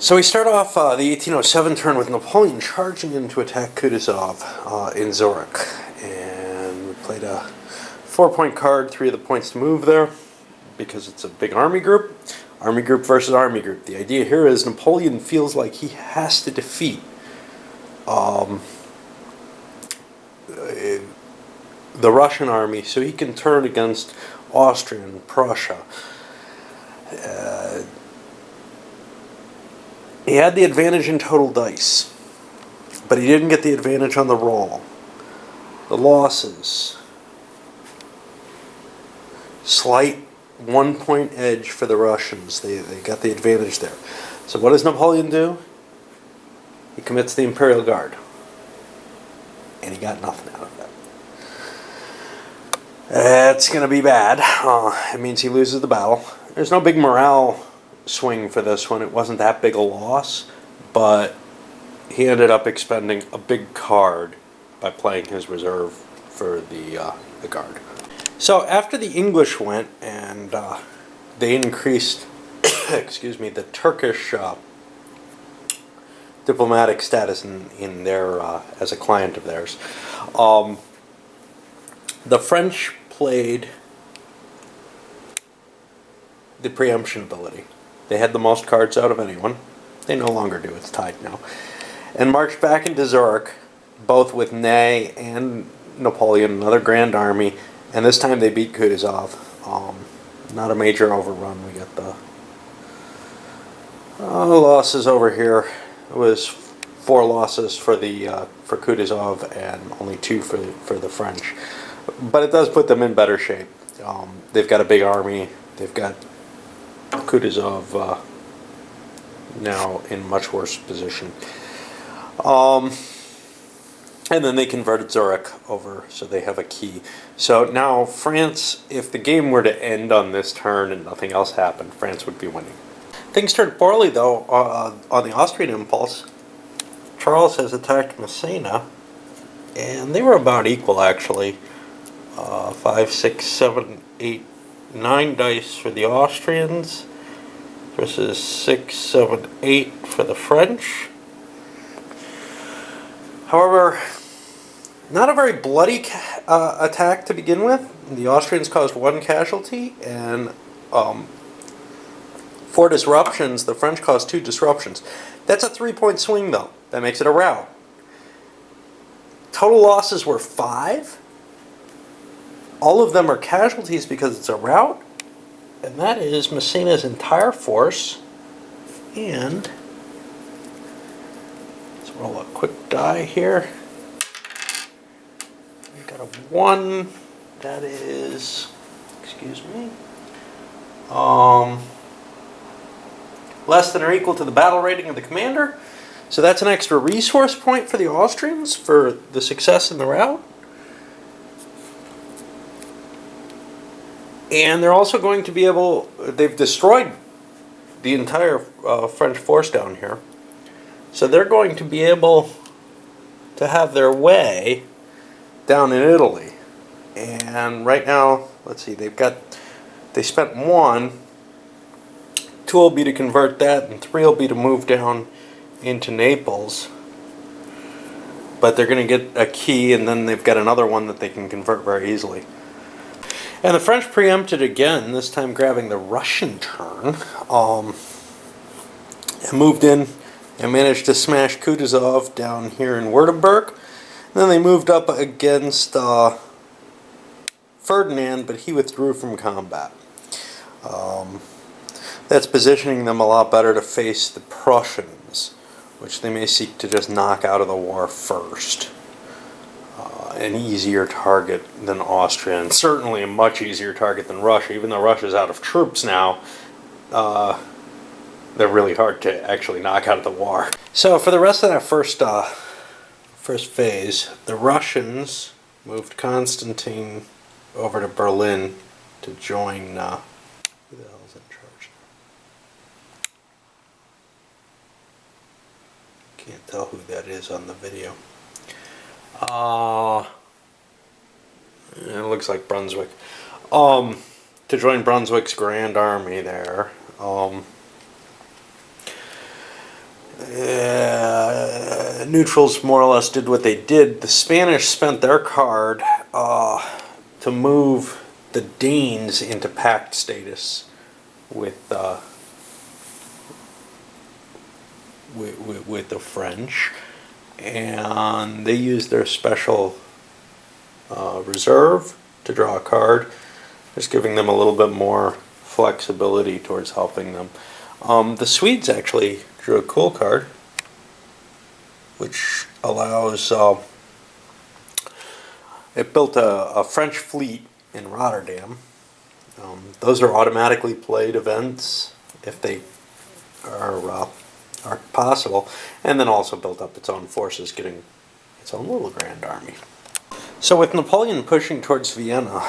So we start off the 1807 turn with Napoleon charging in to attack Kutuzov in Zurich. And we played a 4-point card, 3 of the points to move there, because it's a big army group. Army group versus army group. The idea here is Napoleon feels like he has to defeat the Russian army so he can turn against Austria and Prussia. He had the advantage in total dice, but he didn't get the advantage on the roll. The losses. Slight 1-point edge for the Russians. They got the advantage there. So what does Napoleon do? He commits the Imperial Guard. And he got nothing out of that. That's going to be bad. It means he loses the battle. There's no big morale swing for this one. It wasn't that big a loss, but he ended up expending a big card by playing his reserve for the guard. So after the English went and they increased excuse me, the Turkish diplomatic status in their as a client of theirs, the French played the preemption ability. They had the most cards out of anyone. They no longer do. It's tied now. And marched back into Zurich, both with Ney and Napoleon, another grand army. And this time they beat Kutuzov. Not a major overrun. We got the losses over here. It was 4 losses for Kutuzov and only 2 for the French. But it does put them in better shape. They've got a big army. They've got Kutuzov now in much worse position. And then they converted Zurich over, so they have a key. So now France, if the game were to end on this turn and nothing else happened, France would be winning. Things turned poorly, though, on the Austrian impulse. Charles has attacked Messina, and they were about equal, actually. 5, 6, 7, 8, 9 dice for the Austrians versus 6, 7, 8 for the French. However, not a very bloody attack to begin with. The Austrians caused 1 casualty, and 4 disruptions. The French caused 2 disruptions. That's a 3-point swing, though. That makes it a rout. Total losses were 5. All of them are casualties because it's a rout, and that is Messina's entire force. And let's roll a quick die here. We've got a 1. That is, excuse me, less than or equal to the battle rating of the commander. So that's an extra resource point for the Austrians for the success in the rout. And they're also going to be able, they've destroyed the entire French force down here. So they're going to be able to have their way down in Italy. And right now, let's see, they spent 1. 2 will be to convert that, and 3 will be to move down into Naples. But they're going to get a key, and then they've got another one that they can convert very easily. And the French preempted again, this time grabbing the Russian turn, and moved in and managed to smash Kutuzov down here in Württemberg. And then they moved up against Ferdinand, but he withdrew from combat. That's positioning them a lot better to face the Prussians, which they may seek to just knock out of the war first. An easier target than Austria, and certainly a much easier target than Russia. Even though Russia's out of troops now, they're really hard to actually knock out of the war. So for the rest of that first phase, the Russians moved Constantine over to Berlin to join, who the hell is in charge? Can't tell who that is on the video. It looks like Brunswick. To join Brunswick's Grand Army there. neutrals more or less did what they did. The Spanish spent their card to move the Danes into pact status with the French, and they used their special reserve to draw a card, just giving them a little bit more flexibility towards helping them. The Swedes actually drew a cool card, which allows, it built a French fleet in Rotterdam. Those are automatically played events if they are possible, and then also built up its own forces, getting its own little grand army. So with Napoleon pushing towards Vienna,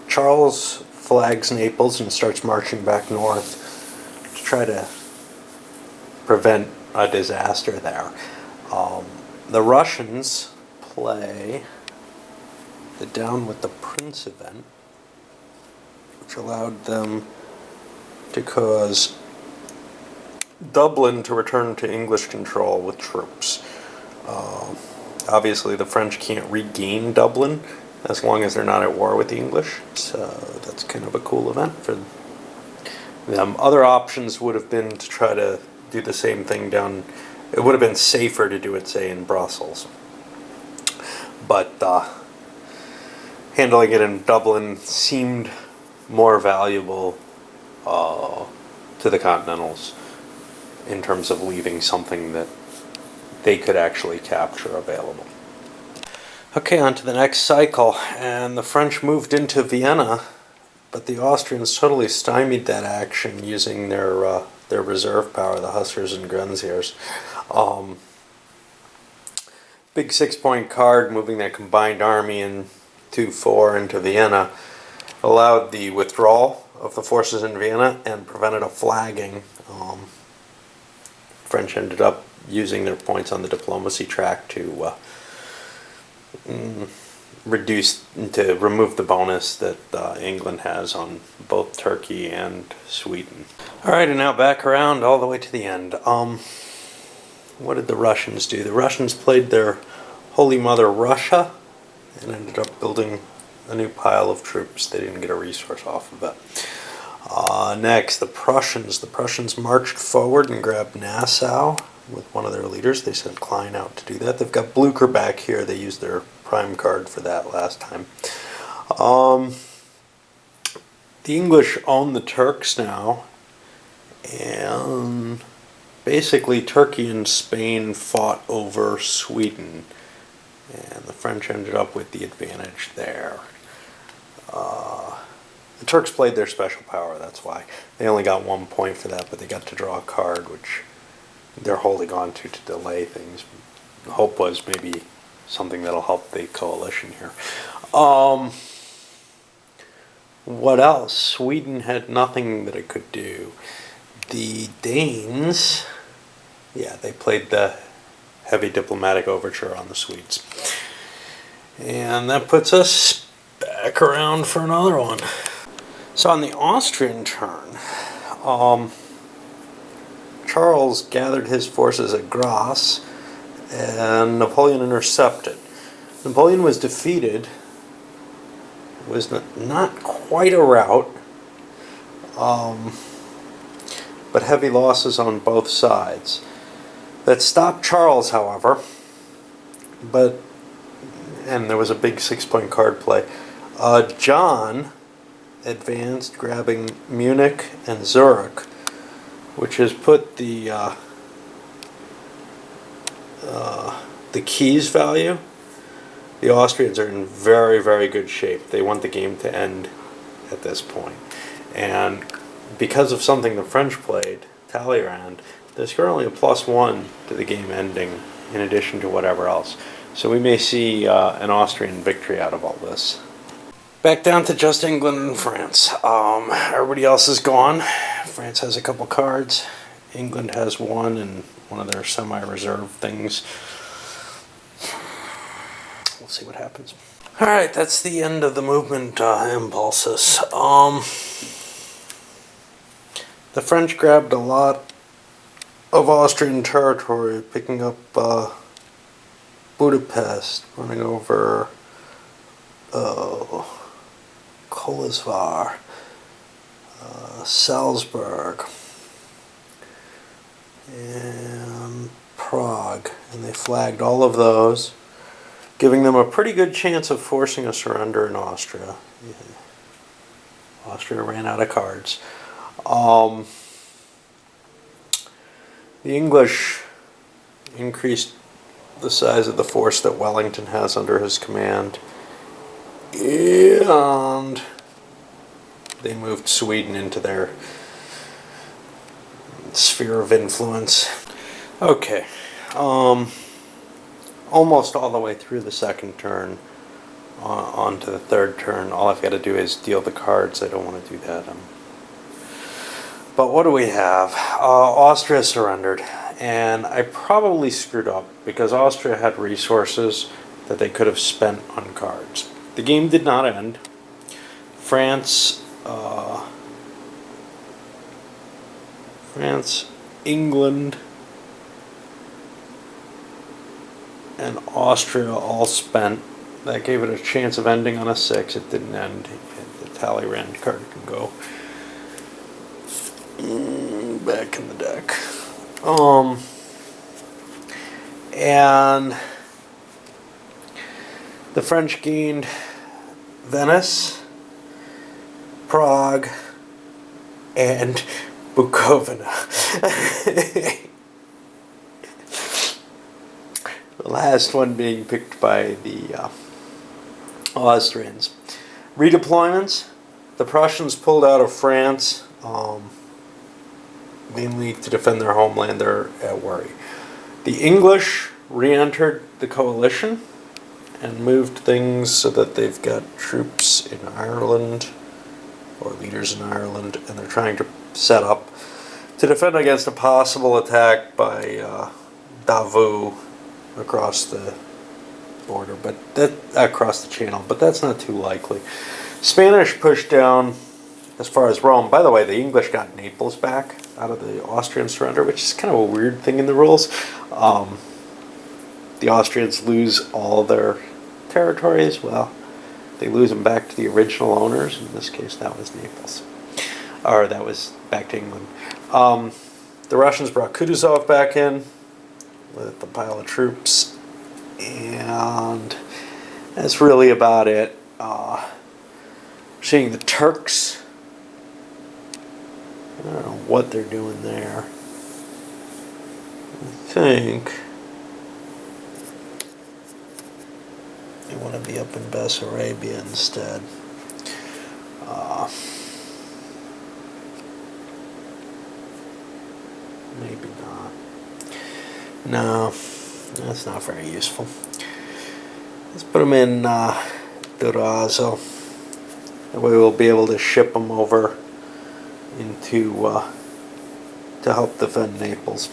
Charles flags Naples and starts marching back north to try to prevent a disaster there. The Russians play the Down with the Prince event, which allowed them to cause Dublin to return to English control with troops. Obviously, the French can't regain Dublin as long as they're not at war with the English, so that's kind of a cool event for them. Other options would have been to try to do the same thing down. It would have been safer to do it, say, in Brussels. But handling it in Dublin seemed more valuable to the Continentals in terms of leaving something that they could actually capture available. Okay, on to the next cycle, and the French moved into Vienna, but the Austrians totally stymied that action using their reserve power, the Hussars and Grenadiers. Big 6-point card moving that combined army in 2-4 into Vienna allowed the withdrawal of the forces in Vienna and prevented a flagging. French ended up using their points on the diplomacy track to remove the bonus that England has on both Turkey and Sweden. All right, and now back around all the way to the end. What did the Russians do? The Russians played their Holy Mother Russia and ended up building a new pile of troops. They didn't get a resource off of it. Next, the Prussians. The Prussians marched forward and grabbed Nassau with one of their leaders. They sent Klein out to do that. They've got Blucher back here. They used their prime card for that last time. The English own the Turks now, and basically Turkey and Spain fought over Sweden, and the French ended up with the advantage there. The Turks played their special power, that's why. They only got 1 point for that, but they got to draw a card, which they're holding on to delay things. The hope was maybe something that'll help the coalition here. What else? Sweden had nothing that it could do. The Danes, yeah, they played the heavy diplomatic overture on the Swedes. And that puts us back around for another one. So on the Austrian turn, Charles gathered his forces at Grasse, and Napoleon intercepted. Napoleon was defeated. It was not quite a rout, but heavy losses on both sides. That stopped Charles, however, and there was a big 6-point card play. John advanced, grabbing Munich and Zurich, which has put the keys value. The Austrians are in very, very good shape. They want the game to end at this point. And because of something the French played, Talleyrand, there's currently a +1 to the game ending in addition to whatever else. So we may see an Austrian victory out of all this. Back down to just England and France. Everybody else is gone. France has a couple cards. England has one and one of their semi-reserve things. We'll see what happens. Alright, that's the end of the movement impulses. The French grabbed a lot of Austrian territory, picking up Budapest, running over Kolozsvár, Salzburg, and Prague, and they flagged all of those, giving them a pretty good chance of forcing a surrender in Austria. Yeah. Austria ran out of cards. The English increased the size of the force that Wellington has under his command, and they moved Sweden into their sphere of influence. Okay, almost all the way through the second turn, on to the third turn. All I've got to do is deal the cards. I don't want to do that. But what do we have? Austria surrendered, and I probably screwed up because Austria had resources that they could have spent on cards. The game did not end. France, England, and Austria all spent. That gave it a chance of ending on a 6. It didn't end. The Talleyrand card can go back in the deck. And the French gained Venice, Prague, and Bukovina. The last one being picked by the Austrians. Redeployments. The Prussians pulled out of France, mainly to defend their homeland. They're at worry. The English re-entered the coalition and moved things so that they've got troops in Ireland, or leaders in Ireland, and they're trying to set up to defend against a possible attack by Davout across the border, but across the channel, but that's not too likely. Spanish pushed down as far as Rome. By the way, the English got Naples back out of the Austrian surrender, which is kind of a weird thing in the rules. The Austrians lose all their territories. Well, they lose them back to the original owners. In this case, that was Naples, or that was back to England. The Russians brought Kutuzov back in with a pile of troops, and that's really about it. Seeing the Turks, I don't know what they're doing there. I think they want to be up in Bessarabia instead. Maybe not. No, that's not very useful. Let's put them in Durazzo. That way we'll be able to ship them over into to help defend Naples.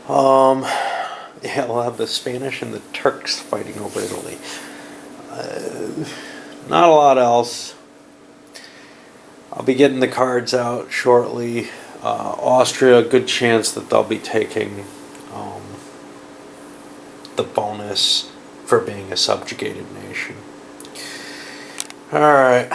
Yeah, we'll have the Spanish and the Turks fighting over Italy. Not a lot else. I'll be getting the cards out shortly. Austria, good chance that they'll be taking the bonus for being a subjugated nation. Alright.